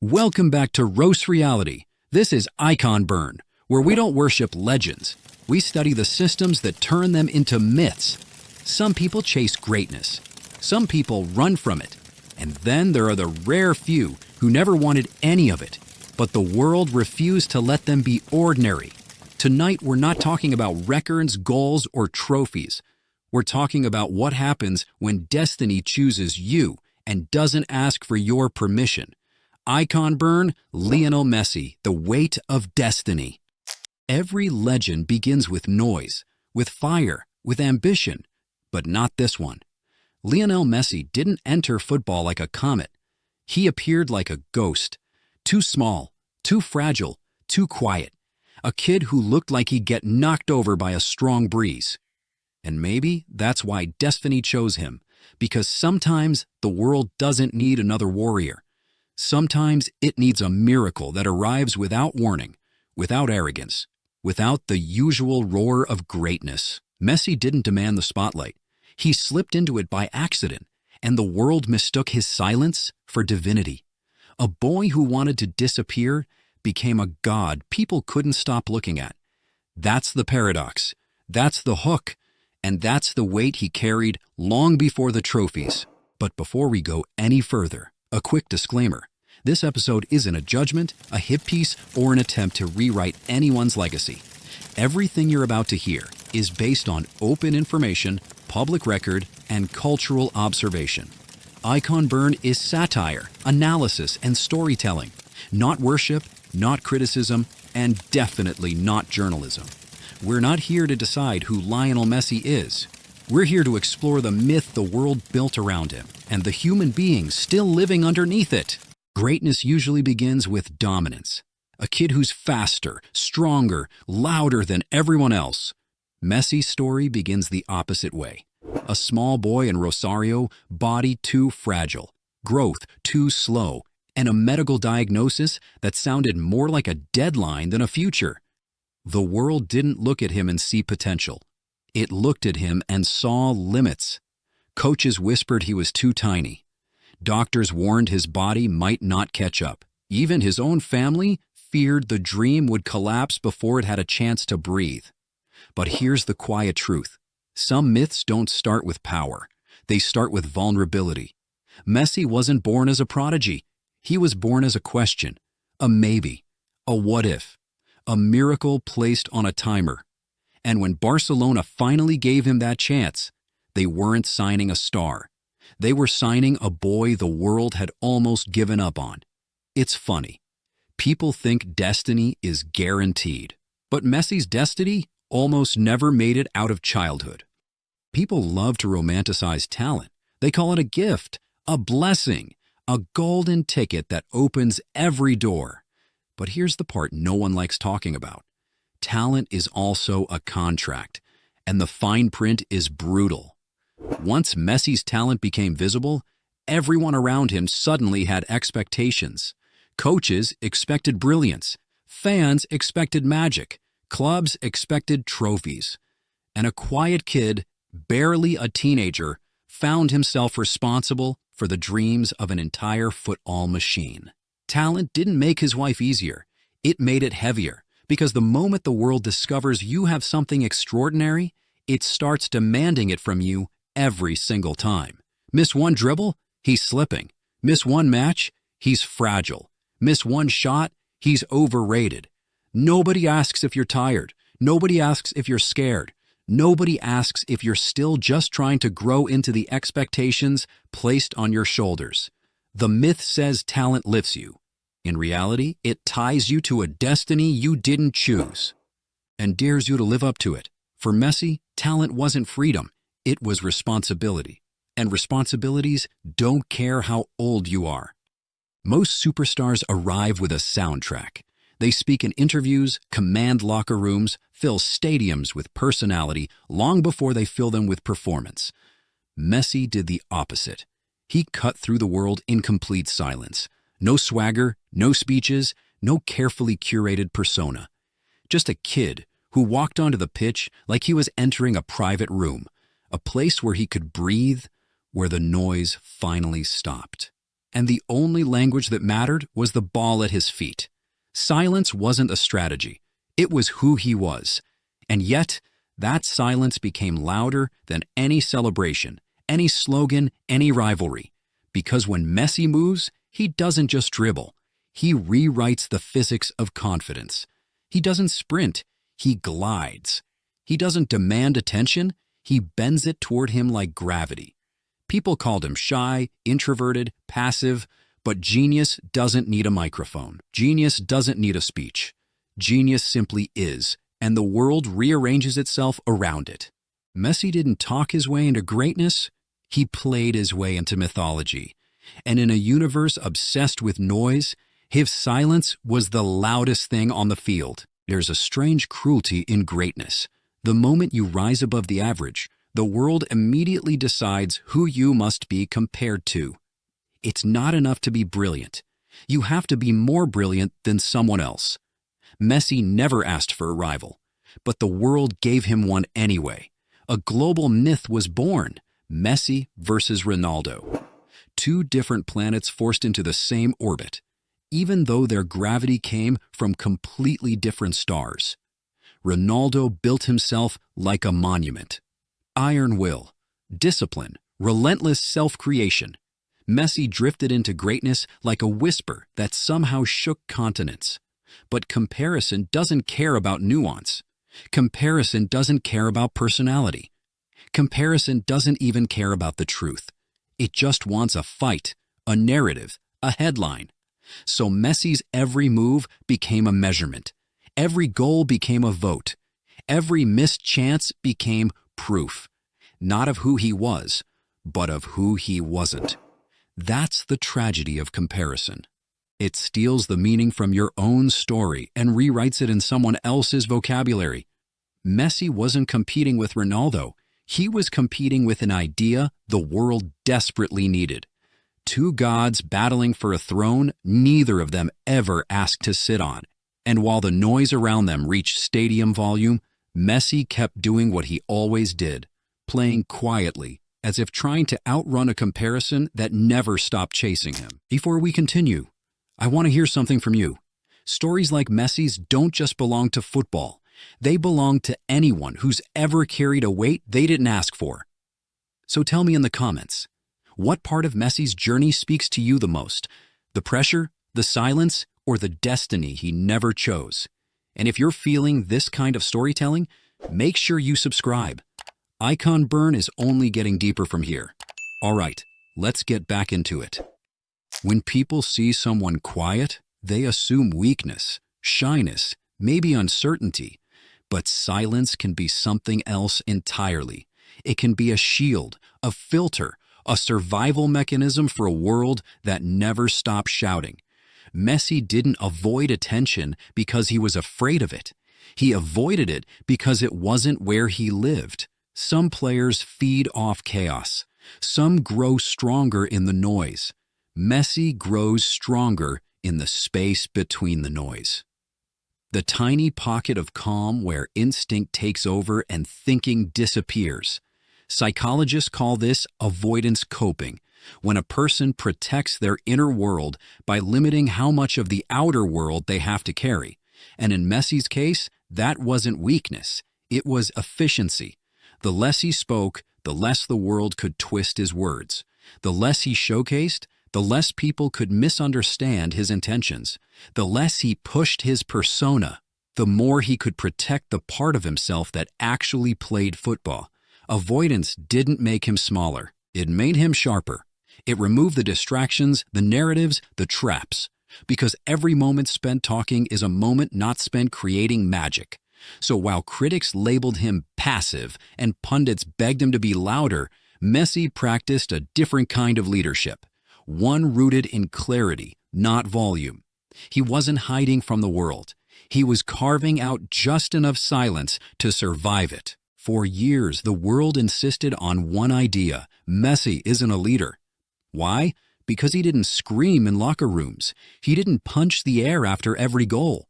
Welcome back to Roast Reality. This is Icon Burn, where we don't worship legends. We study the systems that turn them into myths. Some people chase greatness. Some people run from it. And then there are the rare few who never wanted any of it. But the world refused to let them be ordinary. Tonight, we're not talking about records, goals, or trophies. We're talking about what happens when destiny chooses you and doesn't ask for your permission. Icon Burn, Lionel Messi, the weight of destiny. Every legend begins with noise, with fire, with ambition, but not this one. Lionel Messi didn't enter football like a comet. He appeared like a ghost, too small, too fragile, too quiet. A kid who looked like he'd get knocked over by a strong breeze. And maybe that's why destiny chose him, because sometimes the world doesn't need another warrior. Sometimes it needs a miracle that arrives without warning, without arrogance, without the usual roar of greatness. Messi didn't demand the spotlight. He slipped into it by accident, and the world mistook his silence for divinity. A boy who wanted to disappear became a god people couldn't stop looking at. That's the paradox. That's the hook. And that's the weight he carried long before the trophies. But before we go any further, a quick disclaimer. This episode isn't a judgment, a hit piece, or an attempt to rewrite anyone's legacy. Everything you're about to hear is based on open information, public record, and cultural observation. Icon Burn is satire, analysis, and storytelling. Not worship, not criticism, and definitely not journalism. We're not here to decide who Lionel Messi is. We're here to explore the myth the world built around him and the human beings still living underneath it. Greatness usually begins with dominance. A kid who's faster, stronger, louder than everyone else. Messi's story begins the opposite way. A small boy in Rosario, body too fragile, growth too slow, and a medical diagnosis that sounded more like a deadline than a future. The world didn't look at him and see potential. It looked at him and saw limits. Coaches whispered he was too tiny. Doctors warned his body might not catch up. Even his own family feared the dream would collapse before it had a chance to breathe. But here's the quiet truth. Some myths don't start with power. They start with vulnerability. Messi wasn't born as a prodigy. He was born as a question, a maybe, a what if, a miracle placed on a timer. And when Barcelona finally gave him that chance, they weren't signing a star. They were signing a boy the world had almost given up on. It's funny. People think destiny is guaranteed, but Messi's destiny almost never made it out of childhood. People love to romanticize talent. They call it a gift, a blessing, a golden ticket that opens every door. But here's the part no one likes talking about. Talent is also a contract, and the fine print is brutal. Once Messi's talent became visible, everyone around him suddenly had expectations. Coaches expected brilliance. Fans expected magic. Clubs expected trophies. And a quiet kid, barely a teenager, found himself responsible for the dreams of an entire football machine. Talent didn't make his life easier. It made it heavier. Because the moment the world discovers you have something extraordinary, it starts demanding it from you every single time. Miss one dribble? He's slipping. Miss one match? He's fragile. Miss one shot? He's overrated. Nobody asks if you're tired. Nobody asks if you're scared. Nobody asks if you're still just trying to grow into the expectations placed on your shoulders. The myth says talent lifts you. In reality, it ties you to a destiny you didn't choose and dares you to live up to it. For Messi, talent wasn't freedom, it was responsibility. And responsibilities don't care how old you are. Most superstars arrive with a soundtrack. They speak in interviews, command locker rooms, fill stadiums with personality long before they fill them with performance. Messi did the opposite. He cut through the world in complete silence. No swagger, no speeches, no carefully curated persona. Just a kid who walked onto the pitch like he was entering a private room, a place where he could breathe, where the noise finally stopped. And the only language that mattered was the ball at his feet. Silence wasn't a strategy. It was who he was. And yet, that silence became louder than any celebration, any slogan, any rivalry. Because when Messi moves, he doesn't just dribble. He rewrites the physics of confidence. He doesn't sprint, he glides. He doesn't demand attention, he bends it toward him like gravity. People called him shy, introverted, passive, but genius doesn't need a microphone. Genius doesn't need a speech. Genius simply is, and the world rearranges itself around it. Messi didn't talk his way into greatness, he played his way into mythology. And in a universe obsessed with noise, his silence was the loudest thing on the field. There's a strange cruelty in greatness. The moment you rise above the average, the world immediately decides who you must be compared to. It's not enough to be brilliant. You have to be more brilliant than someone else. Messi never asked for a rival, but the world gave him one anyway. A global myth was born, Messi versus Ronaldo. Two different planets forced into the same orbit, even though their gravity came from completely different stars. Ronaldo built himself like a monument. Iron will, discipline, relentless self-creation. Messi drifted into greatness like a whisper that somehow shook continents. But comparison doesn't care about nuance. Comparison doesn't care about personality. Comparison doesn't even care about the truth. It just wants a fight, a narrative, a headline. So Messi's every move became a measurement. Every goal became a vote. Every missed chance became proof. Not of who he was, but of who he wasn't. That's the tragedy of comparison. It steals the meaning from your own story and rewrites it in someone else's vocabulary. Messi wasn't competing with Ronaldo. He was competing with an idea the world desperately needed. Two gods battling for a throne neither of them ever asked to sit on. And while the noise around them reached stadium volume, Messi kept doing what he always did, playing quietly, as if trying to outrun a comparison that never stopped chasing him. Before we continue, I want to hear something from you. Stories like Messi's don't just belong to football. They belong to anyone who's ever carried a weight they didn't ask for. So tell me in the comments, what part of Messi's journey speaks to you the most? The pressure, the silence, or the destiny he never chose? And if you're feeling this kind of storytelling, make sure you subscribe. Icon Burn is only getting deeper from here. All right, let's get back into it. When people see someone quiet, they assume weakness, shyness, maybe uncertainty. But silence can be something else entirely. It can be a shield, a filter, a survival mechanism for a world that never stops shouting. Messi didn't avoid attention because he was afraid of it. He avoided it because it wasn't where he lived. Some players feed off chaos. Some grow stronger in the noise. Messi grows stronger in the space between the noise. The tiny pocket of calm where instinct takes over and thinking disappears. Psychologists call this avoidance coping, when a person protects their inner world by limiting how much of the outer world they have to carry. And in Messi's case, that wasn't weakness, it was efficiency. The less he spoke, the less the world could twist his words. The less he showcased, the less people could misunderstand his intentions. The less he pushed his persona, the more he could protect the part of himself that actually played football. Avoidance didn't make him smaller. It made him sharper. It removed the distractions, the narratives, the traps. Because every moment spent talking is a moment not spent creating magic. So while critics labeled him passive and pundits begged him to be louder, Messi practiced a different kind of leadership. One rooted in clarity, not volume. He wasn't hiding from the world. He was carving out just enough silence to survive it. For years, the world insisted on one idea: Messi isn't a leader. Why? Because he didn't scream in locker rooms. He didn't punch the air after every goal.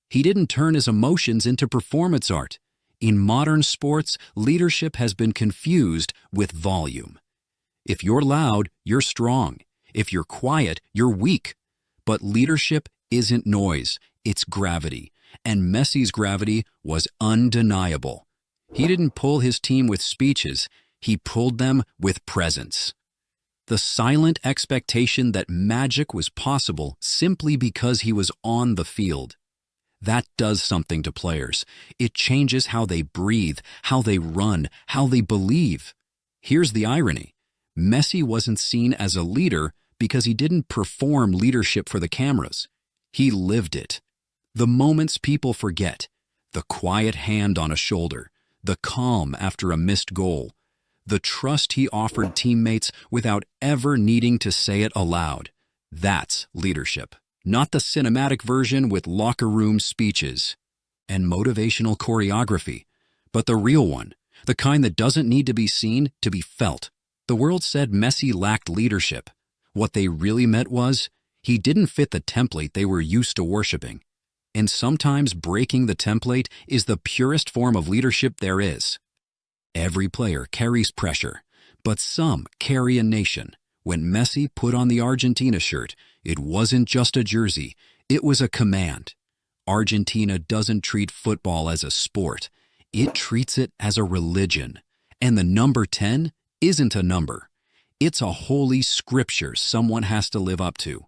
He didn't turn his emotions into performance art. In modern sports, leadership has been confused with volume. If you're loud, you're strong. If you're quiet, you're weak. But leadership isn't noise, it's gravity. And Messi's gravity was undeniable. He didn't pull his team with speeches, he pulled them with presence. The silent expectation that magic was possible simply because he was on the field. That does something to players. It changes how they breathe, how they run, how they believe. Here's the irony. Messi wasn't seen as a leader because he didn't perform leadership for the cameras. He lived it. The moments people forget, the quiet hand on a shoulder, the calm after a missed goal, the trust he offered teammates without ever needing to say it aloud. That's leadership. Not the cinematic version with locker room speeches and motivational choreography, but the real one, the kind that doesn't need to be seen to be felt. The world said Messi lacked leadership. What they really meant was, he didn't fit the template they were used to worshiping. And sometimes breaking the template is the purest form of leadership there is. Every player carries pressure, but some carry a nation. When Messi put on the Argentina shirt, it wasn't just a jersey, it was a command. Argentina doesn't treat football as a sport, it treats it as a religion. And the number 10 isn't a number. It's a holy scripture someone has to live up to.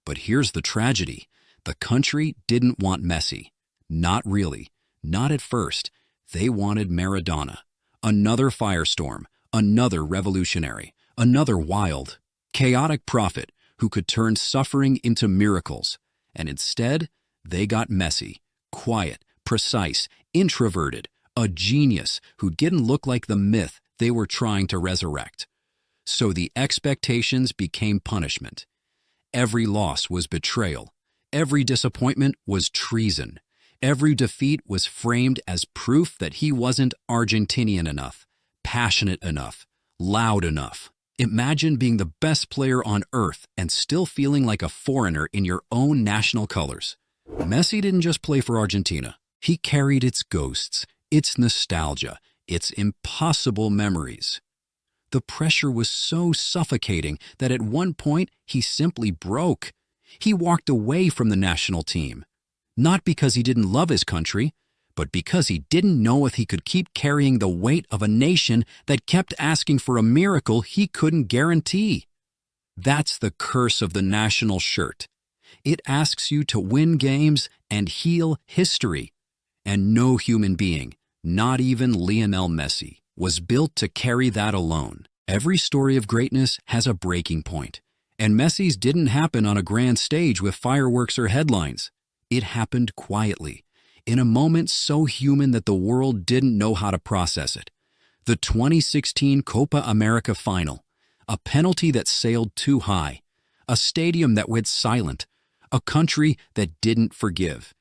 But here's the tragedy. The country didn't want Messi. Not really. Not at first. They wanted Maradona. Another firestorm. Another revolutionary. Another wild, chaotic prophet who could turn suffering into miracles. And instead, they got Messi. Quiet, precise, introverted. A genius who didn't look like the myth they were trying to resurrect. So the expectations became punishment. Every loss was betrayal. Every disappointment was treason. Every defeat was framed as proof that he wasn't Argentinian enough, passionate enough, loud enough. Imagine being the best player on earth and still feeling like a foreigner in your own national colors. Messi didn't just play for Argentina. He carried its ghosts, its nostalgia, its impossible memories. The pressure was so suffocating that at one point he simply broke. He walked away from the national team. Not because he didn't love his country, but because he didn't know if he could keep carrying the weight of a nation that kept asking for a miracle he couldn't guarantee. That's the curse of the national shirt. It asks you to win games and heal history. And no human being, not even Lionel Messi, was built to carry that alone. Every story of greatness has a breaking point. And Messi's didn't happen on a grand stage with fireworks or headlines. It happened quietly, in a moment so human that the world didn't know how to process it. The 2016 Copa America final, a penalty that sailed too high, a stadium that went silent, a country that didn't forgive.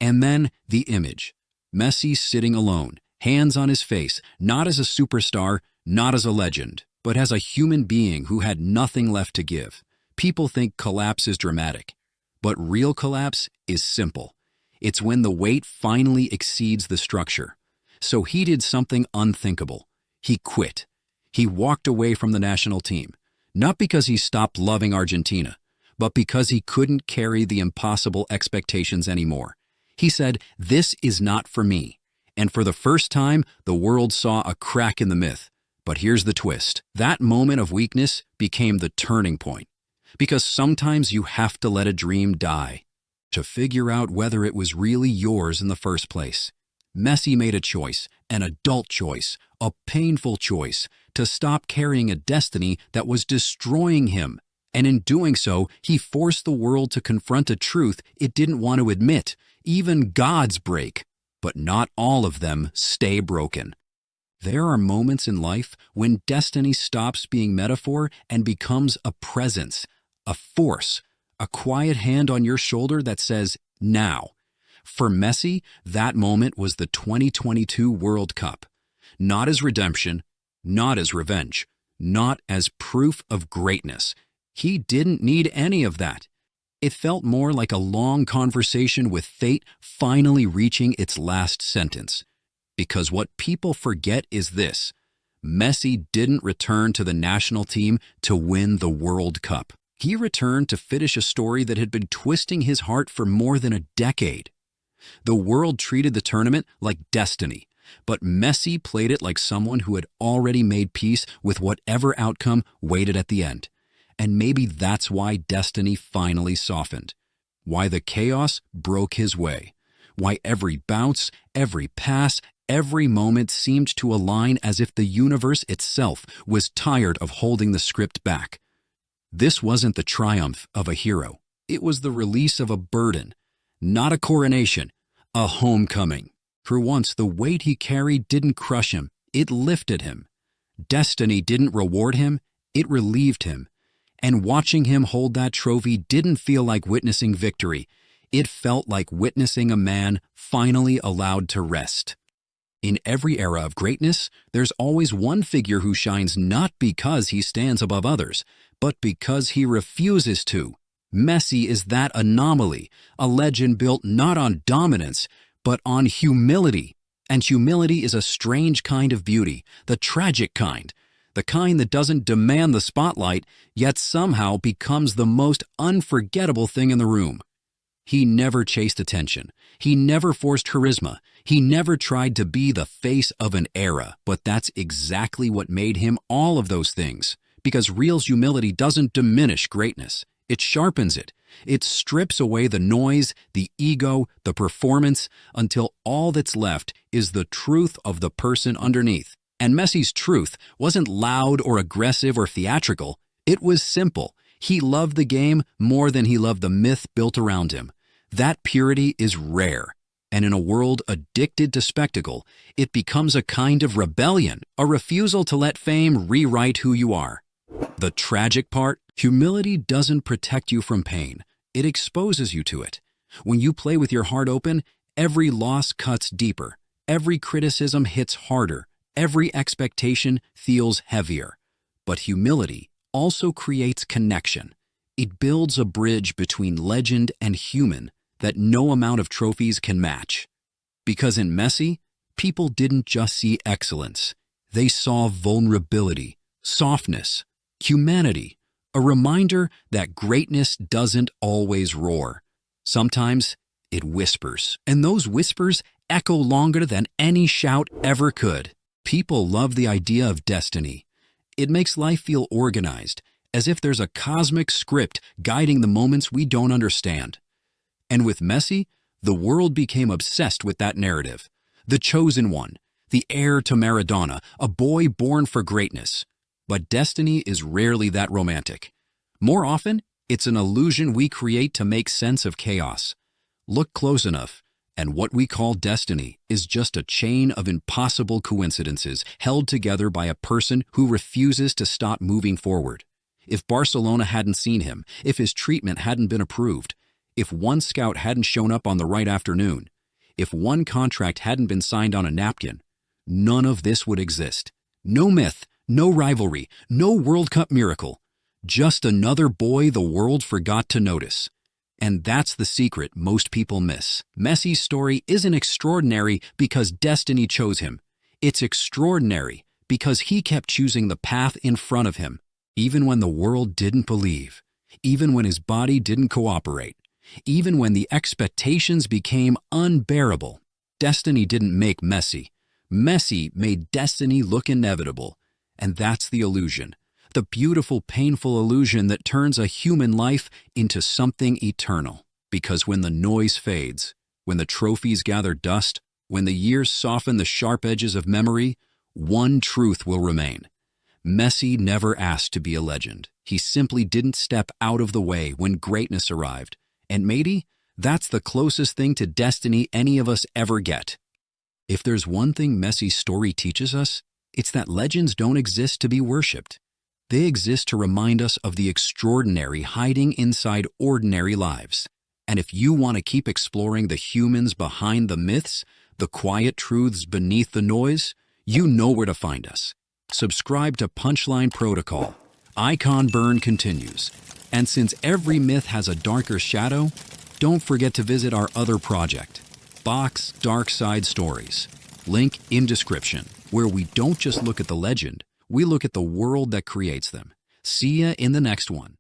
And then the image, Messi sitting alone, hands on his face, not as a superstar, not as a legend, but as a human being who had nothing left to give. People think collapse is dramatic, but real collapse is simple. It's when the weight finally exceeds the structure. So he did something unthinkable. He quit. He walked away from the national team, not because he stopped loving Argentina, but because he couldn't carry the impossible expectations anymore. He said, "This is not for me." And for the first time, the world saw a crack in the myth. But here's the twist. That moment of weakness became the turning point. Because sometimes you have to let a dream die to figure out whether it was really yours in the first place. Messi made a choice, an adult choice, a painful choice, to stop carrying a destiny that was destroying him. And in doing so, he forced the world to confront a truth it didn't want to admit. Even gods break, but not all of them stay broken. There are moments in life when destiny stops being metaphor and becomes a presence, a force, a quiet hand on your shoulder that says, now. For Messi, that moment was the 2022 World Cup. Not as redemption, not as revenge, not as proof of greatness. He didn't need any of that. It felt more like a long conversation with fate finally reaching its last sentence. Because what people forget is this: Messi didn't return to the national team to win the World Cup. He returned to finish a story that had been twisting his heart for more than a decade. The world treated the tournament like destiny, but Messi played it like someone who had already made peace with whatever outcome waited at the end. And maybe that's why destiny finally softened. Why the chaos broke his way. Why every bounce, every pass, every moment seemed to align as if the universe itself was tired of holding the script back. This wasn't the triumph of a hero. It was the release of a burden. Not a coronation, a homecoming. For once, the weight he carried didn't crush him. It lifted him. Destiny didn't reward him. It relieved him. And watching him hold that trophy didn't feel like witnessing victory. It felt like witnessing a man finally allowed to rest. In every era of greatness, there's always one figure who shines not because he stands above others, but because he refuses to. Messi is that anomaly, a legend built not on dominance, but on humility. And humility is a strange kind of beauty, the tragic kind, the kind that doesn't demand the spotlight, yet somehow becomes the most unforgettable thing in the room. He never chased attention. He never forced charisma. He never tried to be the face of an era, but that's exactly what made him all of those things. Because real humility doesn't diminish greatness. It sharpens it. It strips away the noise, the ego, the performance, until all that's left is the truth of the person underneath. And Messi's truth wasn't loud or aggressive or theatrical. It was simple. He loved the game more than he loved the myth built around him. That purity is rare. And in a world addicted to spectacle, it becomes a kind of rebellion, a refusal to let fame rewrite who you are. The tragic part, humility doesn't protect you from pain. It exposes you to it. When you play with your heart open, every loss cuts deeper. Every criticism hits harder. Every expectation feels heavier. But humility also creates connection. It builds a bridge between legend and human that no amount of trophies can match. Because in Messi, people didn't just see excellence. They saw vulnerability, softness, humanity, a reminder that greatness doesn't always roar. Sometimes it whispers, and those whispers echo longer than any shout ever could. People love the idea of destiny. It makes life feel organized, as if there's a cosmic script guiding the moments we don't understand. And with Messi, the world became obsessed with that narrative. The chosen one, the heir to Maradona, a boy born for greatness. But destiny is rarely that romantic. More often, it's an illusion we create to make sense of chaos. Look close enough, and what we call destiny is just a chain of impossible coincidences held together by a person who refuses to stop moving forward. If Barcelona hadn't seen him, if his treatment hadn't been approved, if one scout hadn't shown up on the right afternoon, if one contract hadn't been signed on a napkin, none of this would exist. No myth, no rivalry, no World Cup miracle. Just another boy the world forgot to notice. And that's the secret most people miss. Messi's story isn't extraordinary because destiny chose him. It's extraordinary because he kept choosing the path in front of him, even when the world didn't believe, even when his body didn't cooperate, even when the expectations became unbearable. Destiny didn't make Messi. Messi made destiny look inevitable. And that's the illusion. The beautiful, painful illusion that turns a human life into something eternal. Because when the noise fades, when the trophies gather dust, when the years soften the sharp edges of memory, one truth will remain. Messi never asked to be a legend. He simply didn't step out of the way when greatness arrived. And maybe that's the closest thing to destiny any of us ever get. If there's one thing Messi's story teaches us, it's that legends don't exist to be worshipped. They exist to remind us of the extraordinary hiding inside ordinary lives. And if you want to keep exploring the humans behind the myths, the quiet truths beneath the noise, you know where to find us. Subscribe to Punchline Protocol. Icon Burn continues. And since every myth has a darker shadow, don't forget to visit our other project, Box Dark Side Stories. Link in description, where we don't just look at the legend, we look at the world that creates them. See ya in the next one.